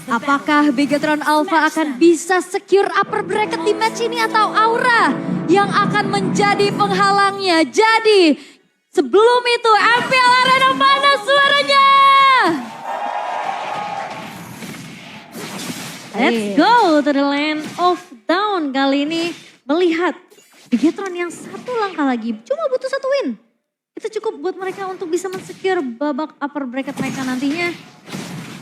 Apakah Bigetron Alpha akan bisa secure upper bracket di match ini atau Aura yang akan menjadi penghalangnya? Jadi sebelum itu MPL Arena mana suaranya? Let's go to the land of down. Kali ini melihat Bigetron yang satu langkah lagi. Cuma butuh satu win. Itu cukup buat mereka untuk bisa men-secure babak upper bracket mereka nantinya.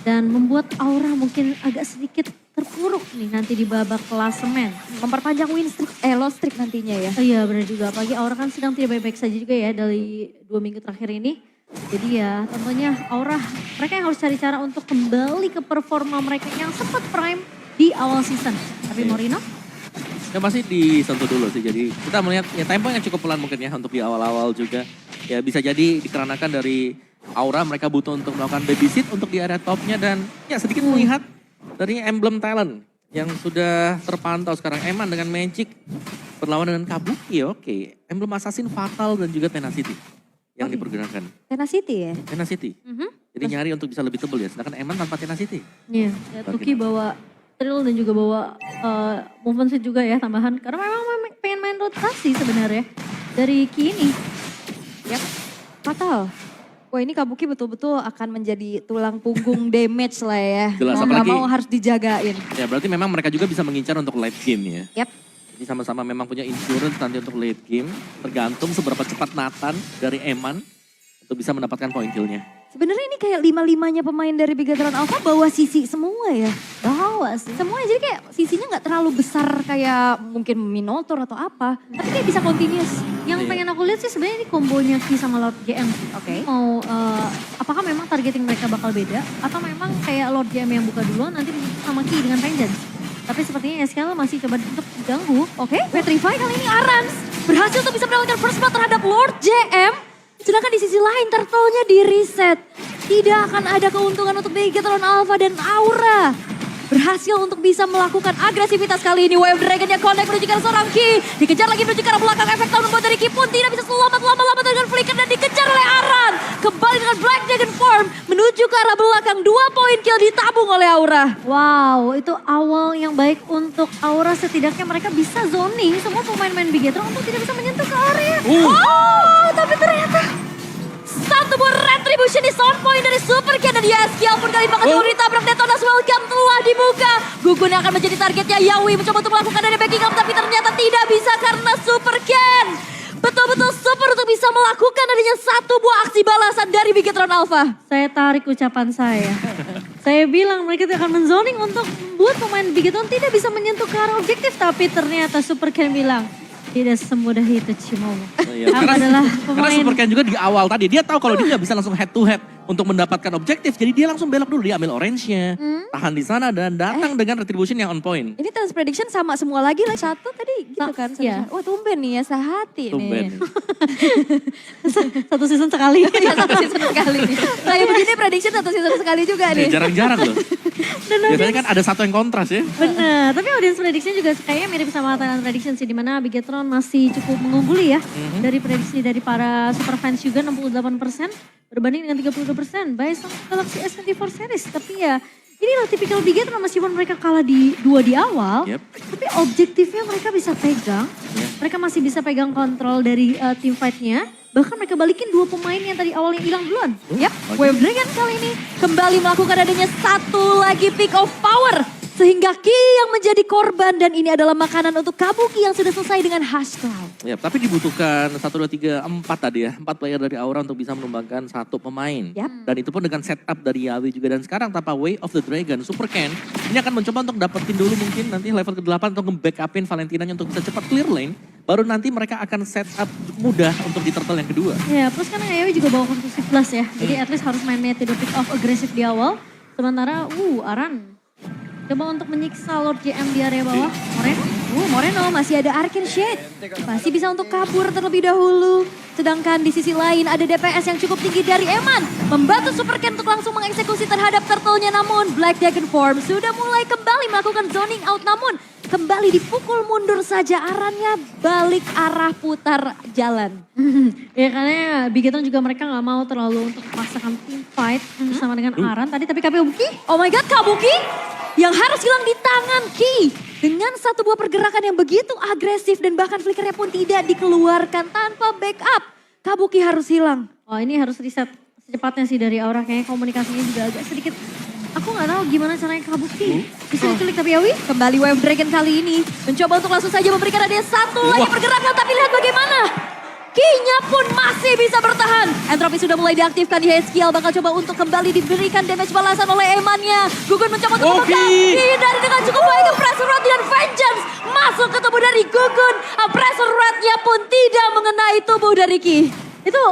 Dan membuat Aura mungkin agak sedikit terpuruk nih nanti di babak klasemen. Memperpanjang win streak, loss streak nantinya ya. Oh iya benar juga, apalagi Aura kan sedang tidak baik-baik saja juga ya dari 2 minggu terakhir ini. Jadi ya tentunya Aura, mereka yang harus cari cara untuk kembali ke performa mereka yang sempat prime di awal season. Tapi Morino? Ya pasti disentuh dulu sih, jadi kita melihat ya tempo yang cukup pelan mungkin ya untuk di awal-awal juga. Ya bisa jadi dikarenakan dari Aura mereka butuh untuk melakukan babysit untuk di area topnya dan ya sedikit melihat dari emblem talent yang sudah terpantau sekarang. Eman dengan Magic berlawan dengan Kabuki, oke. Emblem Assassin, Fatal dan juga Tenacity yang dipergunakan. Tenacity ya? Tenacity. Jadi nyari untuk bisa lebih tebal ya, sedangkan Eman tanpa Tenacity. Iya, ya, Tuki bawa Trill dan juga bawa movement speed juga ya tambahan. Karena memang pengen main rotasi sebenarnya dari Kini. Yap, fatal. Wah ini Kabuki betul-betul akan menjadi tulang punggung damage lah ya. Jelas, Mau nggak apalagi- mau harus dijagain. Ya berarti memang mereka juga bisa mengincar untuk late game ya. Yap. Jadi sama-sama memang punya insurance nanti untuk late game. Tergantung seberapa cepat Nathan dari Eman untuk bisa mendapatkan point kill-nya. Sebenarnya ini kayak 5-5-nya pemain dari Bigetron Alpha bawa sisi semua ya. Bawa sih. Semua jadi kayak sisinya nggak terlalu besar kayak mungkin Minotaur atau apa. Tapi kayak bisa continuous. Yang Iya. pengen aku lihat sih sebenarnya ini kombonya Ki sama Lord JM. Oke. Mau apakah memang targeting mereka bakal beda atau memang kayak Lord JM yang buka duluan nanti sama Ki dengan Vengeance. Tapi sepertinya SKL masih coba untuk diganggu. Oke, Petrify kali ini Arans berhasil untuk bisa mendapatkan first blood terhadap Lord JM. Sedangkan di sisi lain turtle-nya di reset. Tidak akan ada keuntungan untuk Bigetron Alpha dan Aura. Berhasil untuk bisa melakukan agresivitas kali ini. Wave Dragon-nya connect menuju ke arah seorang Ki. Dikejar lagi menuju ke arah belakang. Efek tahun membuat dari Ki pun tidak bisa selamat lama-lama dengan flicker dan dikejar oleh Aran. Kembali dengan Black Dragon Form menuju ke arah belakang. 2 poin kill ditabung oleh Aura. Wow, itu awal yang baik untuk Aura. Setidaknya mereka bisa zoning semua pemain-pemain Bigetron untuk tidak bisa menyentuh ke area. Oh, tapi ternyata satu buah retribution di sound point dari Super Ken dan Yaskiel pun kali bakal ditabrak. Detonas welcome telah dibuka. Gugun yang akan menjadi targetnya. Yawi mencoba untuk melakukan dari backing up tapi ternyata tidak bisa karena Super Ken betul-betul super untuk bisa melakukan adanya satu buah aksi balasan dari Bigetron Alpha. Saya tarik ucapan saya. Saya bilang mereka akan menzoning untuk membuat pemain Bigetron tidak bisa menyentuh ke arah objektif. Tapi ternyata Super Ken bilang, tidak semudah itu Cimomo. Iya, Aku adalah karena pemain. Super Ken juga di awal tadi, dia tahu kalau dia nggak bisa langsung head to head untuk mendapatkan objektif. Jadi dia langsung belok dulu, dia ambil orange-nya, tahan di sana dan datang dengan retribution yang on point. Ini Talents Prediction sama semua lagi lah. Satu tadi gitu kan. Iya. Wah tumben nih ya sehati Tumben. nih. Satu season sekali. Iya satu season sekali nih. Kayak begini prediction satu season sekali juga nih. Jarang-jarang loh. Biasanya kan ada satu yang kontras ya. Benar, tapi audience prediction juga kayaknya mirip sama Thailand prediction sih. Dimana Bigetron masih cukup mengungguli ya. Dari prediksi dari para super fans juga 68% berbanding dengan 32% by Galaxy S24 series. Tapi ya inilah tipikal Bigetron meskipun mereka kalah di 2 di awal. Yep. Tapi objektifnya mereka bisa pegang. Mereka masih bisa pegang kontrol dari team fight-nya. Bahkan mereka balikin 2 pemain yang tadi awalnya hilang duluan. Yap, Wave Dragon kali ini kembali melakukan adanya satu lagi pick of power. Sehingga Ki yang menjadi korban dan ini adalah makanan untuk Kabuki yang sudah selesai dengan Hush Cloud. Ya, tapi dibutuhkan 1, 2, 3, 4 tadi ya. 4 player dari Aura untuk bisa menumbangkan satu pemain. Yap. Dan itu pun dengan setup dari Yawi juga. Dan sekarang tanpa Way of the Dragon, Super Ken ini akan mencoba untuk dapetin dulu mungkin nanti level ke-8 untuk nge-backupin Valentinanya untuk bisa cepat clear lane. Baru nanti mereka akan setup mudah untuk di turtle yang kedua. Ya, plus kan Ayewi juga bawa Conclusive Plus ya. Jadi at least harus main metode pick off agresif di awal. Sementara, Aran coba untuk menyiksa Lord JM di area bawah. Moreno? Moreno masih ada Arcane Shade. Masih bisa untuk kabur terlebih dahulu. Sedangkan di sisi lain ada DPS yang cukup tinggi dari Eman. Membantu Super Ken untuk langsung mengeksekusi terhadap turtle-nya. Namun Black Dragon Form sudah mulai kembali melakukan zoning out. Namun kembali dipukul mundur saja. Arannya balik arah putar jalan. Ya karena Bigetron juga mereka gak mau terlalu untuk memaksakan team fight bersama dengan Aran tadi. Tapi Kabuki, Oh my god, Kabuki yang harus hilang di tangan Ki. Dengan satu buah pergerakan yang begitu agresif dan bahkan flickernya pun tidak dikeluarkan tanpa backup. Kabuki harus hilang. oh ini harus riset secepatnya sih dari Aura. Kayaknya komunikasinya juga agak sedikit, aku gak tahu gimana caranya Kabuki. Bisa diculik tapi Yawi? Kembali Wave Dragon kali ini mencoba untuk langsung saja memberikan adanya satu lagi pergerakan. Tapi lihat bagaimana. Ki-nya pun masih bisa bertahan. Entropi sudah mulai diaktifkan di Heskiel. Bakal coba untuk kembali diberikan damage balasan oleh Emannya. Gugun mencoba untuk memegang. Dihindari dengan cukup baik. Pressure Rod dan Vengeance masuk ke tubuh dari Gugun. Pressure Rod-nya pun tidak mengenai tubuh dari Ki. Itu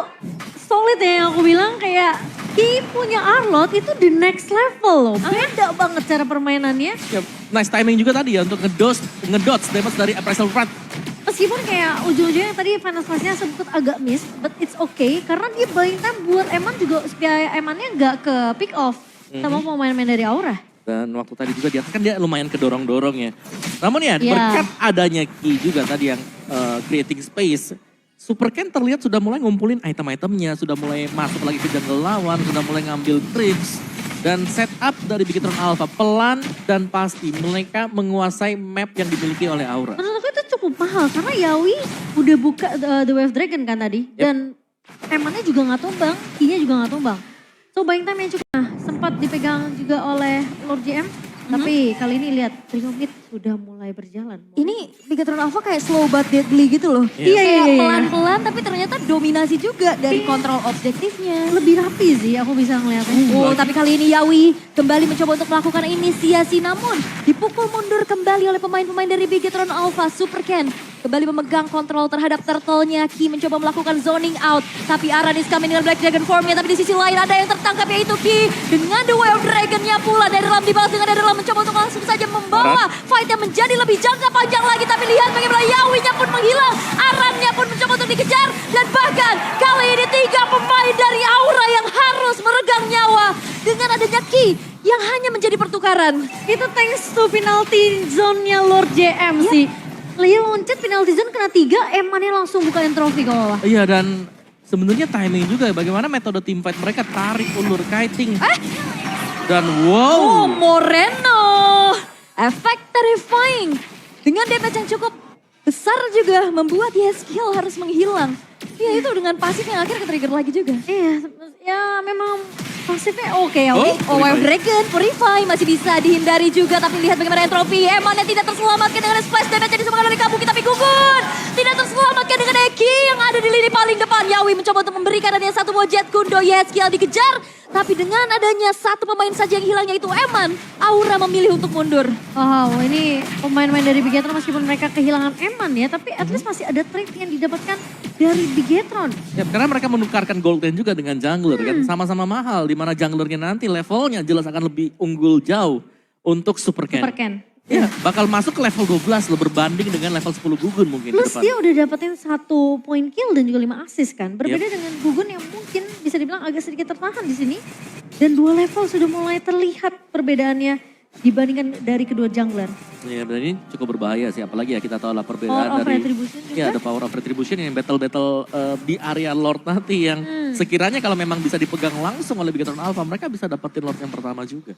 solid ya yang aku bilang, kayak Ki punya Arlot itu the next level loh. Beda banget cara permainannya. Ya, nice timing juga tadi ya untuk ngedodge damage dari Appraisal Rat. Meskipun kayak ujung-ujungnya tadi Final Smash-nya sempat agak miss, but it's okay. Karena dia buying time buat Eman juga supaya Emannya nggak ke pick off sama pemain-pemain dari Aura. Dan waktu tadi juga di atas kan dia lumayan kedorong-dorong ya. Namun ya Iya. berkat adanya Ki juga tadi yang creating space. Super Ken terlihat sudah mulai ngumpulin item-itemnya, sudah mulai masuk lagi ke jungle lawan, sudah mulai ngambil creeps. Dan setup dari Bigetron Alpha pelan dan pasti mereka menguasai map yang dimiliki oleh Aura. Menurut aku itu cukup mahal karena Yawi udah buka The Wave Dragon kan tadi. Yep. Dan Emannya juga nggak tumbang, Ki-nya juga nggak tumbang. So buying time yang cukup sempat dipegang juga oleh Lord JM. Tapi kali ini lihat Trio Mid sudah mulai berjalan. Ini Bigetron Alpha kayak slow but deadly gitu loh. Iya. Kayak pelan-pelan tapi ternyata dominasi juga dari kontrol objektifnya. Lebih rapi sih aku bisa ngeliatnya. Oh, tapi kali ini Yawi kembali mencoba untuk melakukan inisiasi namun dipukul mundur kembali oleh pemain-pemain dari Bigetron Alpha. Super Ken kembali memegang kontrol terhadap turtle-nya. Ki mencoba melakukan zoning out. Tapi Aran is coming dengan Black Dragon formnya. Tapi di sisi lain ada yang tertangkap yaitu Ki. Dengan The Wave Dragon-nya pula dari dalam dibalas dengan dari dalam mencoba untuk langsung saja membawa fight yang menjadi lebih jangka panjang lagi. Tapi lihat bagaimana Yawi-nya pun menghilang. Aran-nya pun mencoba untuk dikejar. Dan bahkan kali ini 3 pemain dari Aura yang harus meregang nyawa. Dengan adanya Ki yang hanya menjadi pertukaran. Itu thanks to penalty zone-nya Lord JM sih. Dia loncat penalty zone kena 3, Emannya langsung bukain trofi ke bawah. Iya dan sebenarnya timing juga ya bagaimana metode team fight mereka tarik ulur kiting. Dan Oh, wow. Moreno. Efek terrifying. Dengan damage yang cukup besar juga membuat Yeskiel harus menghilang. Ya itu dengan pasif yang akhirnya ke-trigger lagi juga. Iya, ya memang pasifnya oke ya. Oh, Wave Dragon, Purify masih bisa dihindari juga. Tapi lihat bagaimana Entropy. Emannya tidak terselamatkan dengan splash damage yang disebabkan oleh Kabuki. Tapi Gugun tidak terselamatkan dengan Eki yang ada di lini paling depan. Yawi mencoba untuk memberikan adanya satu buah jet kundo. Yeskiel dikejar. Tapi dengan adanya satu pemain saja yang hilang yaitu Eman. Aura memilih untuk mundur. Wow, ini pemain-pemain dari Bigetron meskipun mereka kehilangan Eman ya. Tapi at least masih ada trade yang didapatkan dari Bigetron. Ya, karena mereka menukarkan Golden juga dengan jungler kan sama-sama mahal. Dimana junglernya nanti levelnya jelas akan lebih unggul jauh untuk Super Ken. Super Ken. Ya, bakal masuk ke level 12 loh berbanding dengan level 10 Gugun mungkin Plus ke depan. dia udah dapetin 1 point kill dan juga 5 assist kan. Berbeda dengan Gugun yang mungkin bisa dibilang agak sedikit tertahan di sini. Dan 2 level sudah mulai terlihat perbedaannya dibandingkan dari kedua jungler. Ya, dan ini cukup berbahaya sih, apalagi ya kita tahu lah perbedaan Power of dari Retribution juga. ya ada Power of Retribution yang battle-battle di area Lord nanti yang sekiranya kalau memang bisa dipegang langsung oleh Bigetron Alpha, mereka bisa dapetin Lord yang pertama juga.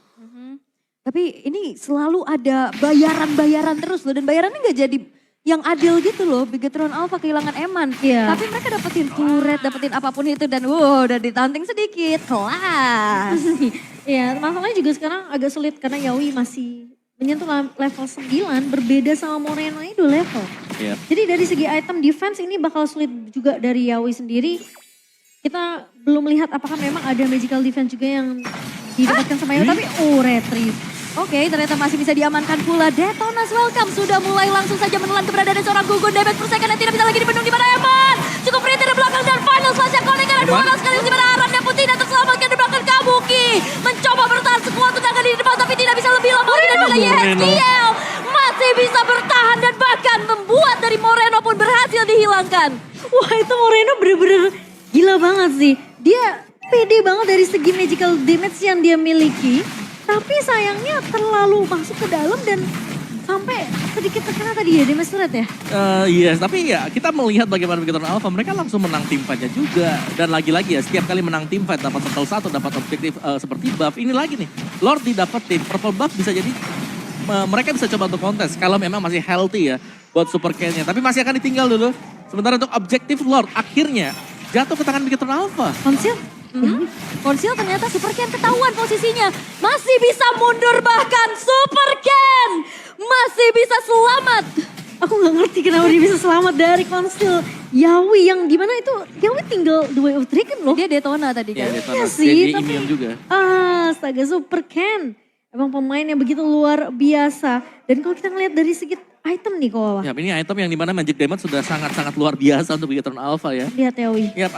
Tapi ini selalu ada bayaran-bayaran terus loh. Dan bayarannya nggak jadi yang adil gitu loh. Bigetron Alpha kehilangan Eman. Iya. Tapi mereka dapetin turret, dapetin apapun itu. Dan wow udah ditanting sedikit. Kelas. Iya, masalahnya juga sekarang agak sulit karena Yawi masih menyentuh level 9 berbeda sama Moreno ini 2 level. Ya. Jadi dari segi item defense ini bakal sulit juga dari Yawi sendiri. Kita belum melihat apakah memang ada magical defense juga yang didapatkan sama Yawi. Tapi retrieve. Oke, ternyata masih bisa diamankan pula. Detonas welcome sudah mulai langsung saja menelan keberadaan seorang Gugun. Damage per second yang tidak bisa lagi dibendung di mana Eman. Cukup beri dari belakang dan final slash yang connect karena 2 sekali di mana Aran yang pun tidak terselamatkan di belakang Kabuki. Mencoba bertahan sekuat tenaga di depan tapi tidak bisa lebih lama lagi dan bila Yeskiel masih bisa bertahan dan bahkan membuat dari Moreno pun berhasil dihilangkan. Wah itu Moreno bener-bener gila banget sih. Dia pede banget dari segi magical damage yang dia miliki. Tapi sayangnya terlalu masuk ke dalam dan sampai sedikit terkena tadi ya damage turret ya. Yes, tapi ya kita melihat bagaimana Bigetron Alpha, mereka langsung menang tim fight-nya juga. Dan lagi-lagi ya, setiap kali menang tim fight, dapat circle 1, dapat objektif seperti buff. Ini lagi nih, Lord didapetin, purple buff bisa jadi mereka bisa coba untuk kontes. Kalau memang masih healthy ya buat super Ken-nya. Tapi masih akan ditinggal dulu. Sementara untuk objektif Lord akhirnya jatuh ke tangan Bigetron Alpha. Konsil? Konsil ternyata Super Ken ketahuan posisinya. Masih bisa mundur bahkan Super Ken. Masih bisa selamat. Aku gak ngerti kenapa dia bisa selamat dari Konsil. Yawi yang dimana itu, Yawi tinggal The Way of Dragon loh. Dia Detona tadi kan. Iya, Iya Dia sih, tapi immune juga. astaga Super Ken. Emang pemain yang begitu luar biasa. Dan kalau kita ngeliat dari segi item nih Kowawa. Ya, ini item yang dimana Magic Diamond sudah sangat-sangat luar biasa untuk Bigetron Alpha ya. Lihat Yawi. Yap,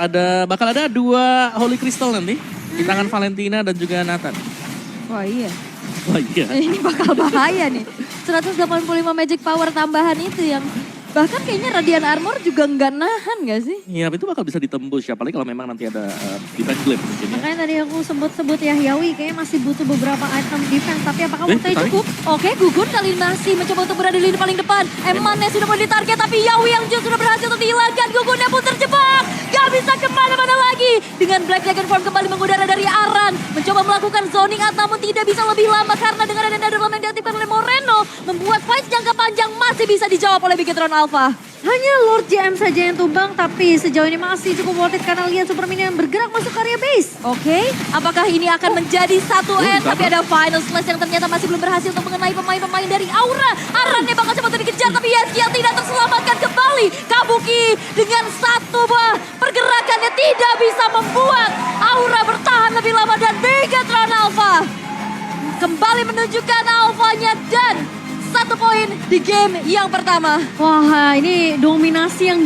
bakal ada 2 Holy Crystal nanti di tangan Valentina dan juga Nathan. Wah iya. Wah iya. Ini bakal bahaya nih. 185 magic power tambahan itu yang bahkan kayaknya Radiant Armor juga nggak nahan nggak sih? Iya, itu bakal bisa ditembus ya, apalagi kalau memang nanti ada defense glaive mungkin ya. Makanya tadi aku sebut-sebut ya Yawi kayaknya masih butuh beberapa item defense. Tapi apakah waktunya tarik. cukup? Oke, Gugun kali ini masih mencoba untuk berada di lini paling depan. Emannya sudah mulai ditarget tapi Yawi yang justru sudah berhasil untuk dihilangkan. Gugunnya pun terjebak. Gak bisa kemana-mana lagi. Dengan Black Dragon Form kembali mengudara dari Aran. Mencoba melakukan zoning out namun tidak bisa lebih lama karena dengan ada Netherland yang diaktifkan oleh Moreno. Membuat fight jangka panjang masih bisa dijawab oleh Bigetron Alpha. Hanya Lord JM saja yang tumbang, tapi sejauh ini masih cukup worth it karena lihat Super Minion bergerak masuk area base. Oke, apakah ini akan menjadi satu end? sama. Tapi ada final slash yang ternyata masih belum berhasil untuk mengenai pemain-pemain dari Aura. Aran yang bakal coba untuk dikejar, tapi Yaskia tidak terselamatkan kembali. Kabuki dengan satu buah pergerakannya tidak bisa membuat Aura bertahan lebih lama dan Bigetron Alpha kembali menunjukkan alfanya dan 1 poin di game yang pertama. Wah, ini dominasi yang